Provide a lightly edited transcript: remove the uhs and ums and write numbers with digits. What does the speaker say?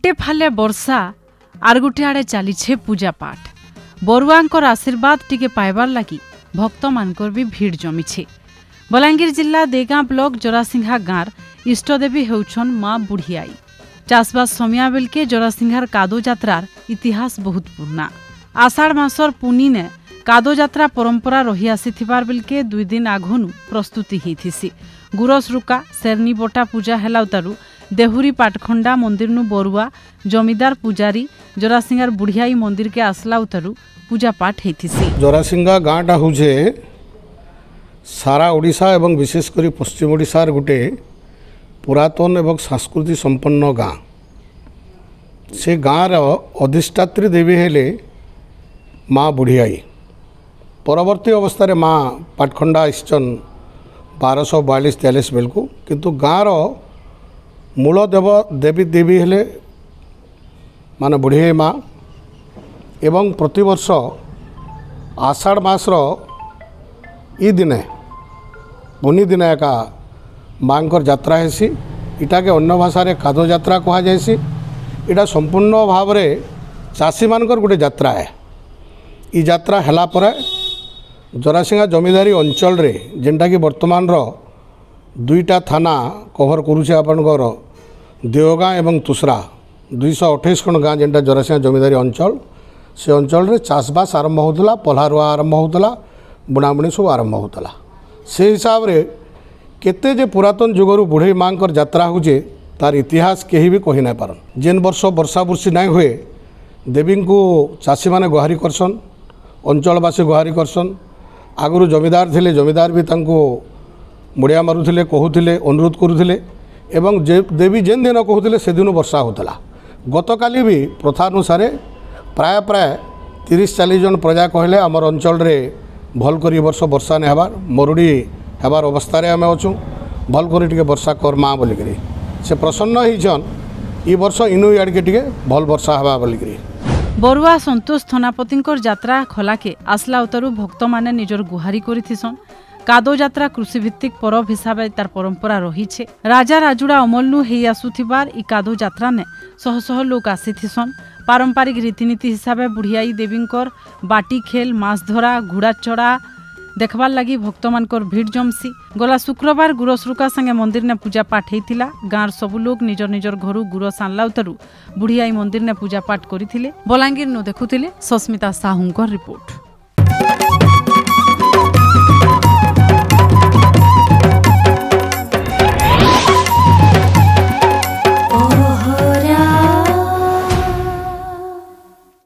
गोटे फाले वर्षा आर गोटे आड़े चलीछे पूजा पाठ। बरुआंकर आशीर्वाद टिके पाइबार लगी भक्त मानकर भी भीड़ जमीछे। बलांगीर जिला देगां ब्लॉक जरासिंघा गाँर इष्टदेवी हेउछन माँ बुढ़ियाई। चाषबास समिया बेलके जरासिंघार कादो यात्रार इतिहास बहुत पुराना। आषाढ़ मासर पुनी ने कादो यात्रा परंपरा रही आसीथिबार बेलके 2 दिन आघनु प्रस्तुति हिथिसी। गुरस रुका शेरनी बटा पूजा हेलाउतारू देहुरी पाटखंडा मंदिर नु बरुआ जमीदार पुजारी जरासिंघार बुढ़ियाई मंदिर के आसला उतारू पूजा पाठ हेथिसी। जरासिंघा गाँटा हूँ सारा ओडिशा एवं विशेषकर पश्चिम ओडिशार गोटे पुरातन एवं संस्कृति संपन्न गाँ। से गाँर अधिष्ठात्री देवी हेले माँ बुढ़ियाई। परवर्ती अवस्था माँ पाटखंडा आसन 1242-43 बेलू किंतु गाँर मूल देवी देवी हेले माने बुढ़ियाई माँ। एवं प्रतिवर्ष आषाढ़ मासर ई दिने पुनी दिन एका माँकर यात्रा हेसी। इटा के अन्य भाषा रे कादो यात्रा कहा जायसी। इटा संपूर्ण भाव रे चाषी मानकर गोटे यात्रा है। ई यात्रा हला परे जरासिंघा जमीदारी अंचल रे जेनटा कि वर्तमान रो 2टा थाना कभर करुचे आपनकर देवगाँ एवं तुसरा 228 खंड गाँ जेनटा जरासिंघा जमीदारी अंचल। से अंचल रे चाषबास आरंभ होतला, पल्हारुआ आरंभ होतला, बुणाबुणी सब आरंभ होतला। से हिसाब रे केते जे पुरातन जुगरू बुढ़ई माँकर यात्रा होचे तार इतिहास कहीं भी कही ना पारन। जेन वर्ष वर्षा बुर्षी नहीं हुए देवी को चाषी माने गुहारी करसन, अंचलवासी गुहारी करसन। आगुरु जमीदार थिले, जमीदार भी तांको मुड़िया मारुथिले, कहूथिले, अनुरोध करुथिले एवं देवी जेन दिन कहूथिले से दिन वर्षा होतला। गतकाली भी प्रथा अनुसार प्राय 30-40 जन प्रजा कहले आमर अंचल रे भल करी वर्ष वर्षा नहीं हबार, मरुड़ी हबार अवस्था रे आमे अछू, भल करी टिके वर्षा कर माँ बोलिकरी से प्रसन्न होइछन। ई वर्ष इनु याड के टिके भल वर्षा हबा बोलिकरी। बरुआ संतोष थनापतिंकर यात्रा खलाके आसला उतारू भक्त माने निजर गुहारी करिथिसन। कादो यात्रा कृषिभित्तिक परब हिसाब तार परंपरा रहीछे। राजा राजुड़ा अमलनु हेई आसुथिबार ई कादो यात्रा ने शह शह लोक आसीथिसन। पारंपरिक रीतिनीति हिसाब बुढ़ियाई देवींकर बाटी खेल, माछ धरा, घोड़ा चढ़ा देखबार लगी भक्त मानकर भीड़ जमसी। गला शुक्रवार गुरसरुका संगे मंदिर ने पूजा पाठ हेतिला। गाँर सबु लोग निजर निजर घरू गुरस आनला उतारू बुढ़ियाई मंदिर ने पूजा पाठ करिथिले। बलांगीर नु देखुथिले सस्मिता साहुंकर रिपोर्ट।